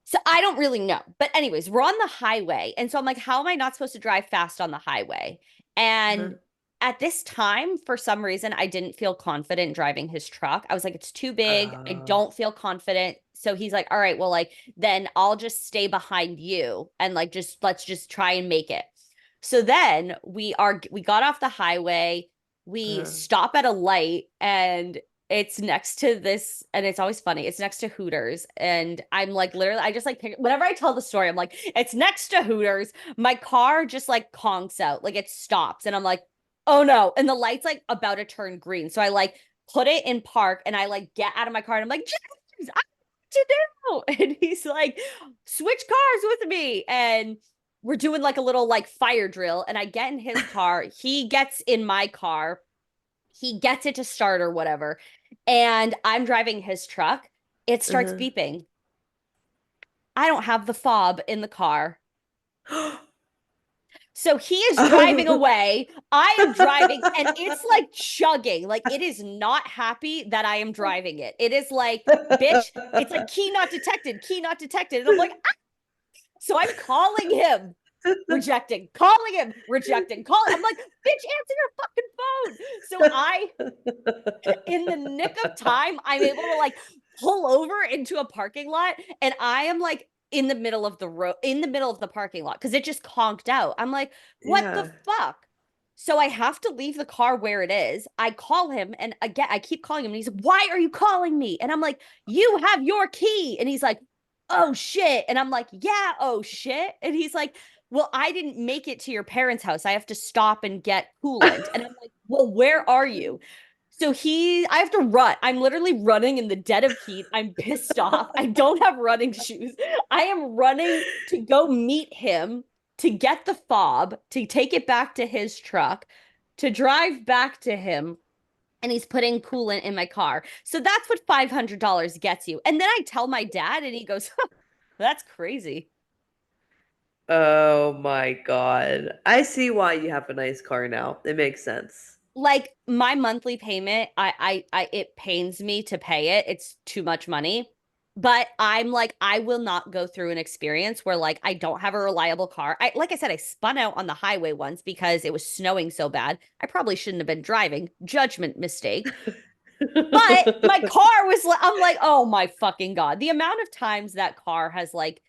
So I don't really know. But anyways, we're on the highway. And so I'm like, how am I not supposed to drive fast on the highway? Uh-huh. And at this time, for some reason, I didn't feel confident driving his truck. I was like, it's too big. I Uh, don't feel confident. So he's like, all right, well, like, then I'll just stay behind you and like just let's just try and make it. So then we got off the highway, we uh, stop at a light, and it's next to this, and it's always funny. It's next to Hooters. And I'm like, literally, I just like whenever I tell the story, I'm like, it's next to Hooters. My car just like conks out, like it stops. And I'm like, oh no. And the light's like about to turn green. So I like put it in park and I like get out of my car and I'm like, James, I know what to do. And he's like, switch cars with me. And we're doing like a little like fire drill. And I get in his car. He gets in my car, he gets it to start or whatever. And I'm driving his truck. It starts uh-huh. beeping. I don't have the fob in the car. So he is driving Oh. away. I am driving, and it's like chugging. Like it is not happy that I am driving it. It is like, bitch, it's like key not detected, key not detected. And I'm like, ah! So I'm calling him, rejecting, calling him, rejecting, calling. I'm like, bitch, answer your fucking phone. So in the nick of time, I'm able to like pull over into a parking lot, and I am like in the middle of the road, in the middle of the parking lot, because it just conked out. I'm like, what the Yeah. fuck? So I have to leave the car where it is. I call him, and again, I keep calling him, and he's like, why are you calling me? And I'm like, you have your key. And he's like, oh shit. And I'm like, yeah, oh shit. And he's like, well, I didn't make it to your parents' house. I have to stop and get coolant. And I'm like, well, where are you? So I have to run. I'm literally running in the dead of heat. I'm pissed off. I don't have running shoes. I am running to go meet him, to get the fob, to take it back to his truck, to drive back to him. And he's putting coolant in my car. So that's what $500 gets you. And then I tell my dad, and he goes, huh, that's crazy. Oh my God. I see why you have a nice car now. It makes sense. Like my monthly payment, it pains me to pay it. It's too much money. But I'm like, I will not go through an experience where like I don't have a reliable car. Like I said, I spun out on the highway once because it was snowing so bad. I probably shouldn't have been driving. Judgment mistake. But my car was like, I'm like, oh my fucking God. The amount of times that car has like,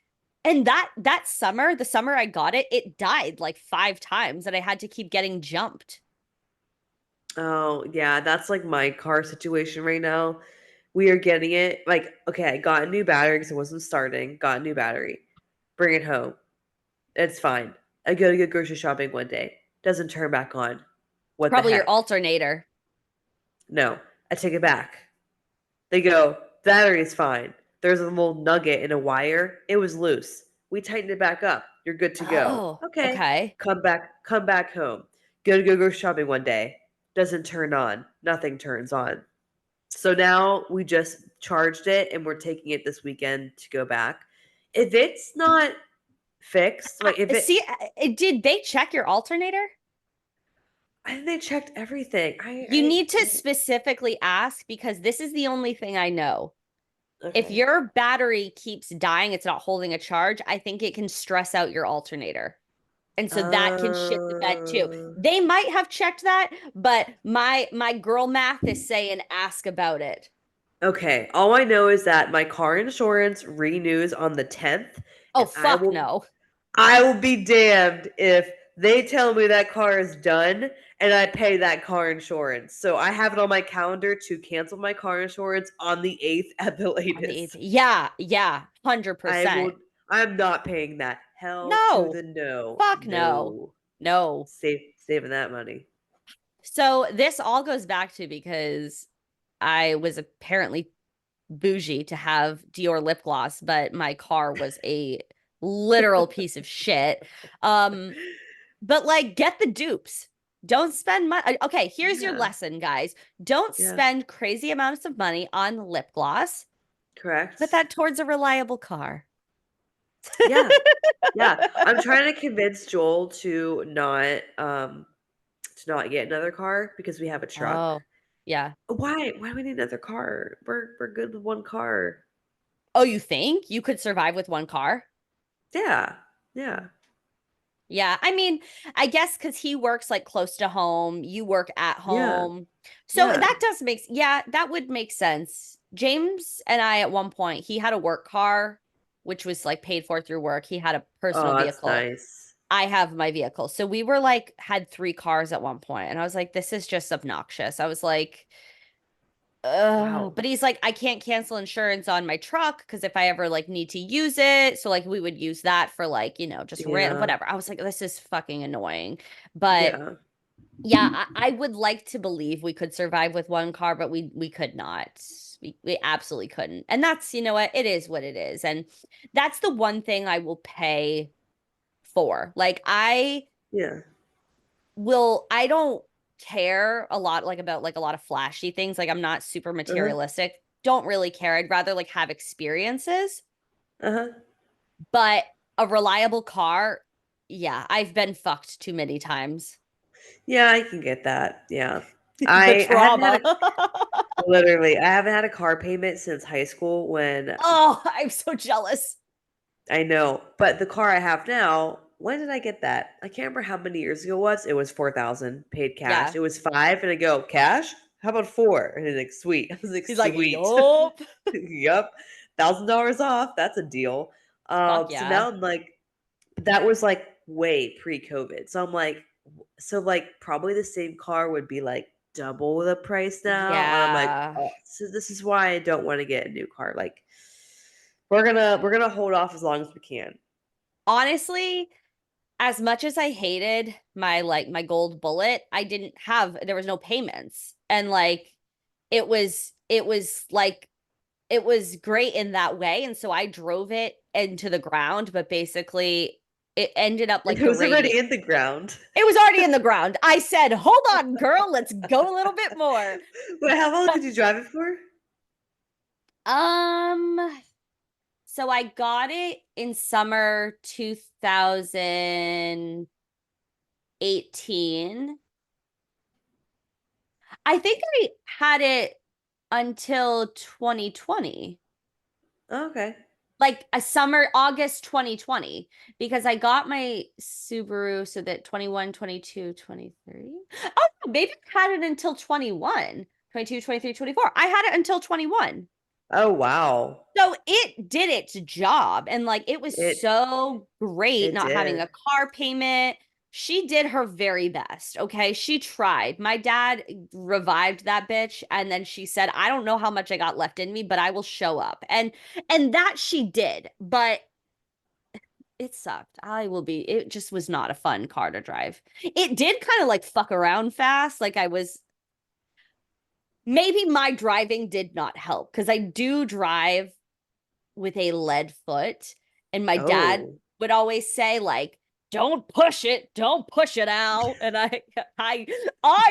and that summer, the summer I got it, it died like 5 times and I had to keep getting jumped. Oh, yeah, that's like my car situation right now. We are getting it. Like, okay, I got a new battery because it wasn't starting. Got a new battery. Bring it home. It's fine. I go to get grocery shopping one day. Doesn't turn back on. What the Probably your heck? alternator. No, I take it back. They go, battery's fine. There's a little nugget in a wire. It was loose. We tightened it back up. You're good to go. Oh, Okay. okay. Come back home. Go shopping one day. Doesn't turn on. Nothing turns on. So now we just charged it and we're taking it this weekend to go back. If it's not fixed, like if it See, did they check your alternator? I think they checked everything. You need to specifically ask because this is the only thing I know. If Okay. your battery keeps dying, it's not holding a charge, I think it can stress out your alternator. And so that can shit the bed too. Uh, They might have checked that, but my girl math is saying ask about it. okay. All I know is that my car insurance renews on the 10th, Oh and fuck no. I will be damned if they tell me that car is done and I pay that car insurance. So I have it on my calendar to cancel my car insurance on the 8th at the On the 8th. latest. Yeah, yeah, I 100%. will I'm not paying that. Hell to No. the no. Fuck no. No. No. Saving that money. So this all goes back to because I was apparently bougie to have Dior lip gloss, but my car was a literal piece of shit. Um, but like get the dupes. Don't spend money. Okay, here's your Yeah. lesson, guys. Don't Yeah. spend crazy amounts of money on lip gloss. Put Correct. that towards a reliable car. Yeah. Yeah. I'm trying to convince Joel to not get another car because we have a truck. Oh, yeah. Why? Why do we need another car? We're good with one car. Oh, you think you could survive with one car? Yeah. Yeah. Yeah, I mean, I guess because he works like close to home, you work at Yeah. home. So Yeah. that does make, yeah, that would make sense. James and I, at one point, he had a work car, which was like paid for through work. He had a personal Oh, that's vehicle. nice. I have my vehicle. So we were like, had three cars at one point, and I was like, this is just obnoxious. I was like, Wow. but he's like, I can't cancel insurance on my truck because if I ever like need to use it, so like we would use that for like, just random Yeah. whatever. I was like, this is fucking annoying. But Yeah. yeah, I would like to believe we could survive with one car, but we could not. We absolutely couldn't. And that's, you know what it is. And that's the one thing I will pay for. Like Yeah. I don't care a lot like about like a lot of flashy things. Like I'm not super Uh-huh. materialistic. Don't really care. I'd rather like have experiences, Uh-huh. but a reliable car, yeah, I've been fucked too many times. Yeah, I can get that. Yeah. The I haven't had trauma. I haven't had a car payment since high school when Oh, I'm so jealous. I know, but the car I have now, when did I get that? I can't remember how many years ago it was. It was 4,000 paid cash. Yeah. It was 5 and I go, "Cash? How about 4?" And he's like, "Sweet." I was like, He's like, "Sweet." yup. Yep. $1,000 off. That's a deal. Fuck So yeah. now I'm like that was like way pre-COVID. So I'm like so like probably the same car would be like double the price now. And I'm like, Yeah. oh, so this is why I don't want to get a new car. Like we're gonna hold off as long as we can. Honestly, as much as I hated my gold bullet, there was no payments. And like it was great in that way. And so I drove it into the ground, but basically it ended up And like it the was radius. already in the ground. It was already in the ground. I said, hold on, girl, let's go a little bit more. Wait, how long did you drive it for? Um, so I got it in summer 2018. I think I had it until 2020. Oh, okay. Like a summer August 2020 because I got my Subaru so that 21, 22, 23. Oh, no, maybe I had it until 21, 22, 23, 24. I had it until 21. Oh wow. So it did its job and like it was It so great it not having did. a car payment. She did her very best. Okay. She tried. My dad revived that bitch and then she said, "I don't know how much I got left in me, but I will show up." And that she did, but it sucked. It just was not a fun car to drive. It did kind of like fuck around fast. Like I was maybe my driving did not help because I do drive with a lead foot. And my dad Oh. would always say, like, don't push it out. And I, I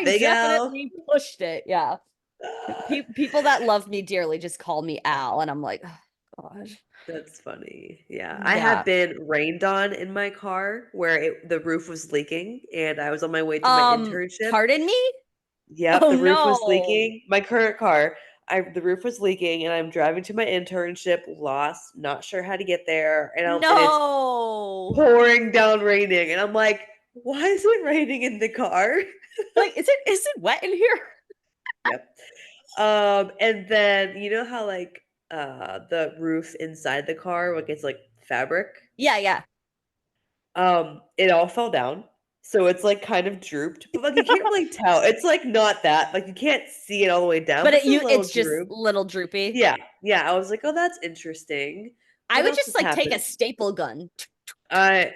Big Al. definitely pushed it. Yeah. People that love me dearly just call me Al. And I'm like, oh, gosh. That's funny. Yeah. I have Yeah. been rained on in my car where the roof was leaking and I was on my way to my internship. Pardon me? Yep, Oh the roof was no. leaking. My current car, the roof was leaking and I'm driving to my internship, lost, not sure how to get there, and it's No. pouring down raining and I'm like, "Why is it raining in the car?" Like, is it wet in here? Yep. And then you know how like the roof inside the car like it's like fabric? Yeah, yeah. It all fell down. So it's like kind of drooped, but like you can't really tell. It's like not that, like you can't see it all the way down, But but it's a little it's just droop. little droopy. Yeah, yeah. I was like, oh, that's interesting. I What would else just has like take a happened? staple gun. I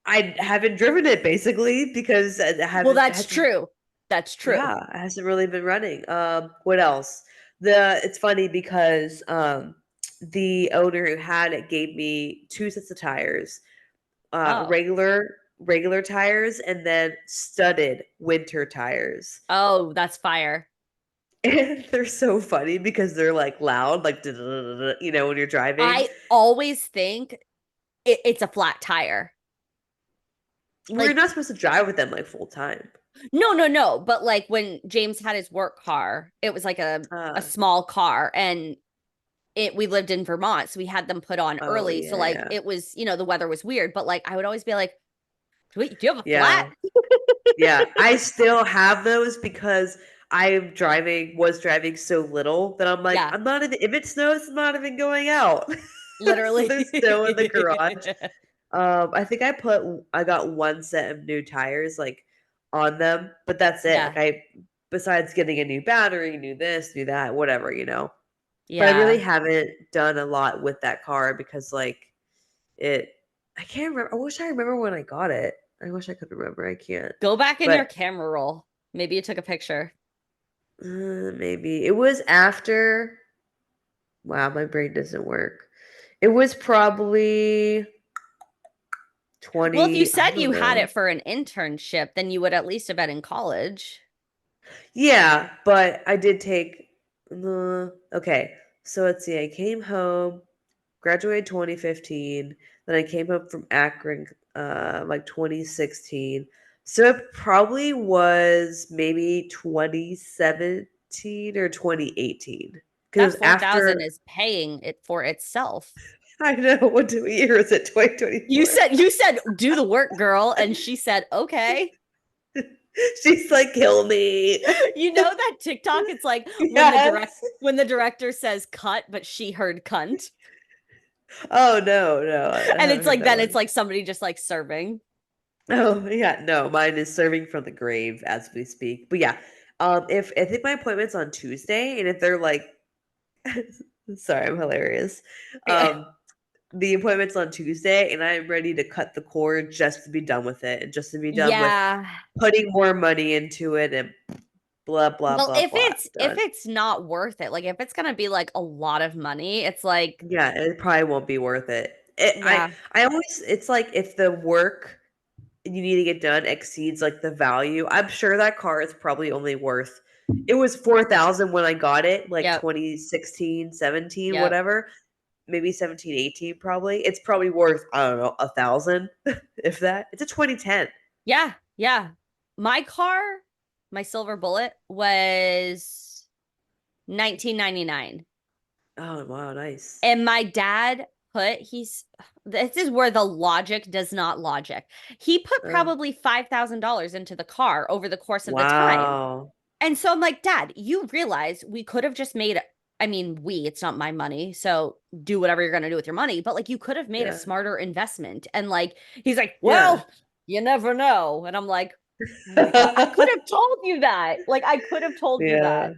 I haven't driven it basically because I Well, haven't it that's hasn't true. That's true. yeah, it hasn't really been running. What else? The It's funny because the owner who had it gave me two sets of tires, Oh. regular tires and then studded winter tires. Oh, that's fire. And they're so funny because they're like loud, like when you're driving. I always think it's a flat tire. We're Like, not supposed to drive with them like full time. no, no, no. But like when James had his work car, it was like a Uh, small car, and we lived in Vermont, so we had them put on Oh early. So like yeah. it was, the weather was weird, but like I would always be like, wait, do you have a flat? Yeah. Yeah. I still have those because was driving so little that I'm like, Yeah, I'm not even, if it snows, I'm not even going out. So literally. there's snow in the garage. I think I got one set of new tires like on them, but that's it. Yeah. Like besides getting a new battery, new this, new that, whatever. But I really Yeah. haven't done a lot with that car because like it I can't remember. I wish I remember when I got it. I wish I could remember. I can't. Go back in your But camera roll. Maybe you took a picture. maybe it was after. Wow, my brain doesn't work. It was probably Well, if you 20, I said don't you had know. it for an internship, then you would at least have been in college. Yeah, but I did take. Okay, so let's see. I came home, graduated 2015. Then I came home from Akron, like 2016. So it probably was maybe 2017 or 2018 because it That was 4,000 after. is paying it for itself. I know what year is it? You 2024. said you said do the work, girl, and she said, "Okay." She's like, kill me. You know that TikTok, it's like Yes. when the director says cut, but she heard cunt. Oh no, no, I And haven't it's heard like that then it's one. like somebody just like serving. Oh yeah, no, mine is serving from the grave as we speak. But yeah, if I think my appointment's on Tuesday, and if they're like, sorry, I'm hilarious. Yeah. Um, the appointment's on Tuesday, and I'm ready to cut the cord just to be done with it, and just to be done with Yeah. putting more money into it, and blah blah Well, blah blah. if Done. it's not worth it, like if it's gonna be like a lot of money, it's like, Yeah, it probably won't be worth it. It yeah, I always it's like if the work you need to get done exceeds like the value. I'm sure that car is probably only worth it was 4,000 when I got it, like yep, 2016, 17, yep. whatever. Maybe 17, 18 probably. It's probably worth, I don't know, 1,000 if that. It's a 2010. Yeah, yeah. My car, my silver bullet was 1999. Oh, wow, nice. And my dad this is where the logic does not logic. He put Oh, probably $5,000 into the car over the course of the time. wow. And so I'm like, Dad, you realize we could have just made, I mean, it's not my money. So do whatever you're going to do with your money. But like, you could have made a Yeah. smarter investment. And like, he's like, Yeah. well, you never know. And I'm like, well, I could have told you that. Like, I could have told you that. Yeah.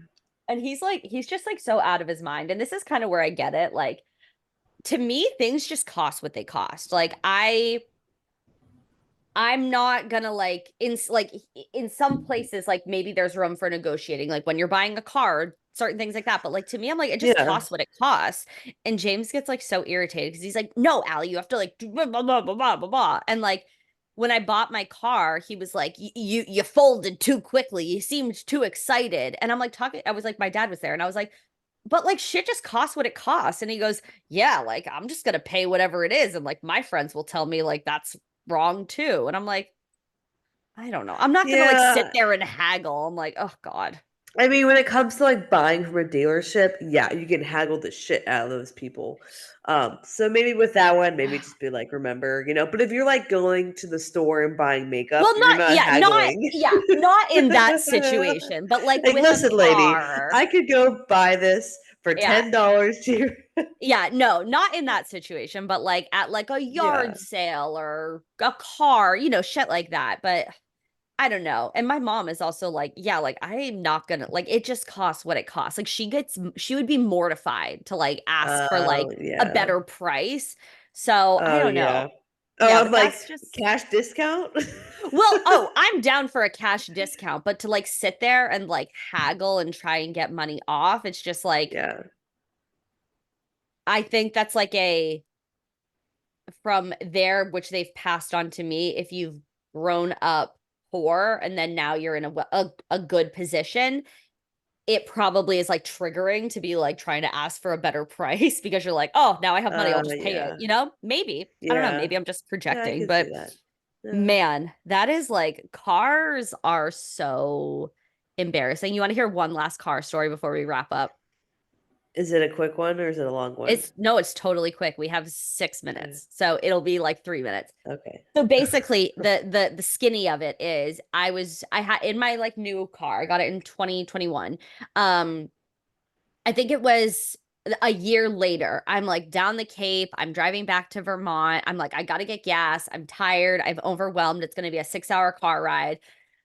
And he's like, he's just like so out of his mind. And this is kind of where I get it. Like, to me, things just cost what they cost. Like, I'm not gonna in some places like maybe there's room for negotiating like when you're buying a car certain things like that but like to me I'm like it just Yeah. costs what it costs and James gets like so irritated because he's like no Allie you have to like do blah blah blah blah blah blah blah and like when I bought my car he was like you folded too quickly you seemed too excited and I'm like talking I was like my dad was there and I was like but like shit just costs what it costs and he goes yeah like I'm just gonna pay whatever it is and like my friends will tell me like that's wrong too. And I'm like, I don't know. I'm not gonna like sit Yeah. there and haggle. I'm like, oh God. I mean, when it comes to like buying from a dealership, yeah, you can haggle the shit out of those people. So maybe with that one, maybe just be like, remember, But if you're like going to the store and buying makeup, Well, you're not haggling. not in that situation, but like Like, with a listen, lady, car. I could go buy this for Yeah. $10 here. Yeah, no, not in that situation, but like at like a Yeah. yard sale or a car, shit like that. But I don't know. And my mom is also like, yeah, like I'm not gonna like it just costs what it costs. Like she would be mortified to like ask for Oh, like a yeah. better price. So I Oh, don't know. yeah. Yeah, Oh, I'm but like, that's just cash discount? I'm down for a cash discount, but to like sit there and like haggle and try and get money off, it's just like Yeah. I think that's like a from there, which they've passed on to me. If you've grown up poor and then now you're in a good position, it probably is like triggering to be like trying to ask for a better price because you're like, oh, now I have money, I'll just pay it. Yeah. Maybe. I don't know. Yeah. Maybe I'm just Yeah, I projecting, can see but that. Yeah. man, that is like cars are so embarrassing. You want to hear one last car story before we wrap up? Is it a quick one or is it a long one? It's totally quick. We have 6 minutes. So it'll be like 3 minutes. Okay. So basically the skinny of it is I had in my like new car, I got it in 2021. Um I think it was a year later. I'm like down the Cape. I'm driving back to Vermont. I'm like, I got to get gas. I'm tired. I'm overwhelmed. It's going to be a 6 hour car ride.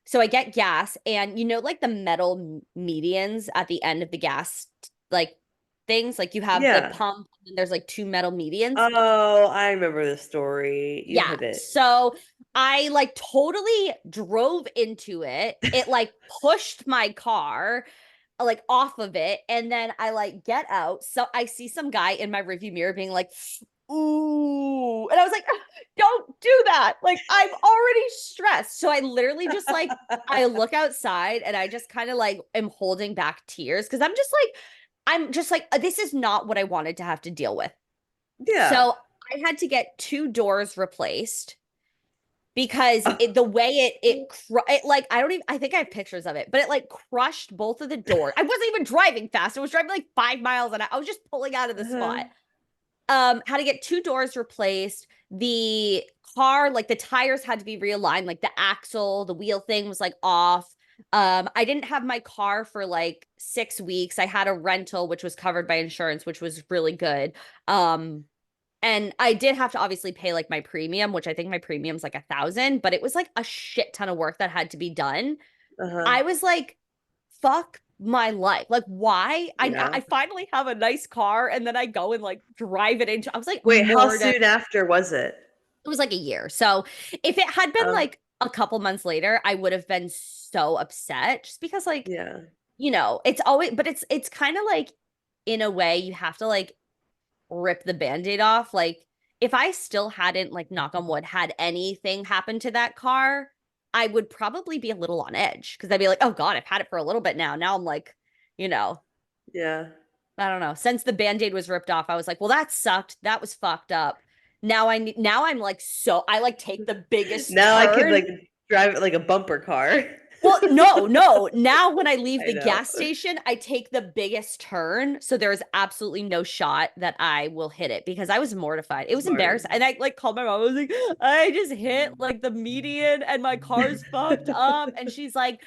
So I get gas, and like the metal medians at the end of the gas, like things, like you have the Yeah. pump, and there's like two metal medians. Oh, I remember the story. You Yeah. hit it. So I like totally drove into it. It like pushed my car like off of it, and then I like get out. So I see some guy in my review mirror being like, "Ooh," and I was like, "Don't do that!" Like I'm already stressed. So I literally just like I look outside and I just kind of like am holding back tears because I'm just like this is not what I wanted to have to deal with. Yeah. So I had to get two doors replaced because the way it like I don't even I think I have pictures of it, but it like crushed both of the doors. I wasn't even driving fast. I was driving like 5 miles and I was just pulling out of the Uh-huh. spot. Had to get two doors replaced. The car, like the tires had to be realigned, like the axle, the wheel thing was like off. I didn't have my car for like 6 weeks. I had a rental which was covered by insurance, which was really good. Um, and I did have to obviously pay like my premium, which I think my premium's like 1,000, but it was like a shit ton of work that had to be done. Uh-huh. I was like, fuck my life. Like, why? Yeah. I finally have a nice car, and then I go and like drive it into. I was like, Wait, how more to. soon after was it? It was like a year. So if it had been Um, like a couple months later, I would have been so upset just because like, yeah. it's always, but it's kind of like in a way you have to like rip the band-aid off. Like if I still hadn't, like, knock on wood, had anything happen to that car, I would probably be a little on edge because I'd be like, oh God, I've had it for a little bit now. Now I'm like, you know, Yeah. I don't know. Since the band-aid was ripped off, I was like, well, that sucked. That was fucked up. Now I'm like I like take the biggest Now I could turn. like drive it like a bumper car. Well, no, no. Now when I leave I the know. gas station, I take the biggest turn. So there is absolutely no shot that I will hit it because I was mortified. It was Smart. embarrassing. And I like called my mom. I was like, I just hit like the median and my car's fucked up. And she's like,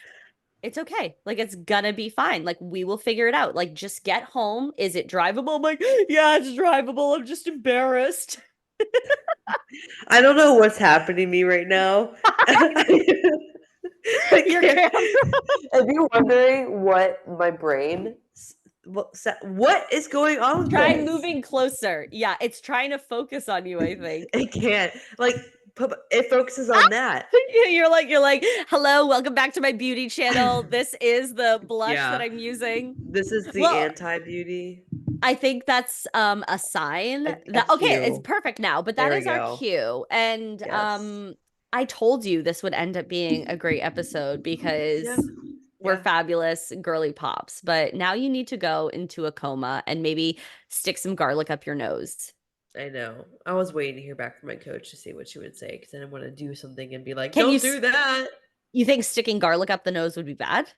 it's okay. Like it's gonna be fine. Like we will figure it out. Like just get home. Is it drivable? I'm like, yeah, it's drivable. I'm just embarrassed. I don't know what's happening to me right now. I Your can't. camera If you're wondering what my brain, what is going on with try this? moving closer. Yeah, it's trying to focus on you, I think. It can't. Like, it focuses on that. You're like, hello, welcome back to my beauty channel. This is the blush that Yeah. I'm using. This is the Well, anti-beauty. I think that's a sign A that okay, it's cue. perfect now, but that There we is our go. cue. And Yes. I told you this would end up being a great episode Yeah. because we're Yeah. fabulous girly pops. But now you need to go into a coma and maybe stick some garlic up your nose. I know. I was waiting to hear back from my coach to see what she would say because I didn't want to do something and be like, Can you don't do that. you think sticking garlic up the nose would be bad?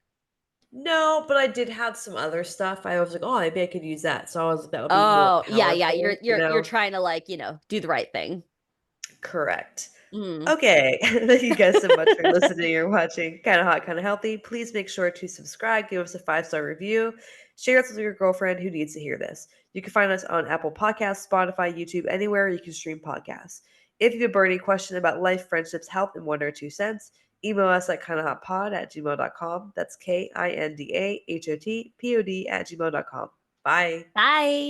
No, but I did have some other stuff. I was like, oh, maybe I could use that. So I was that would be more Oh, yeah, yeah. You're powerful, you're you're trying to like, do the right thing. Correct. Mm. Okay. Thank you guys so much for listening or watching Kind of Hot, Kind of Healthy. Please make sure to subscribe, give us a 5-star review, share us with your girlfriend who needs to hear this. You can find us on Apple Podcasts, Spotify, YouTube, anywhere you can stream podcasts. If you have a burning question about life, friendships, health, and 1 or 2 cents, email us at kindahotpod@gmail.com. That's KINDAHOTPOD @gmail.com. Bye. Bye.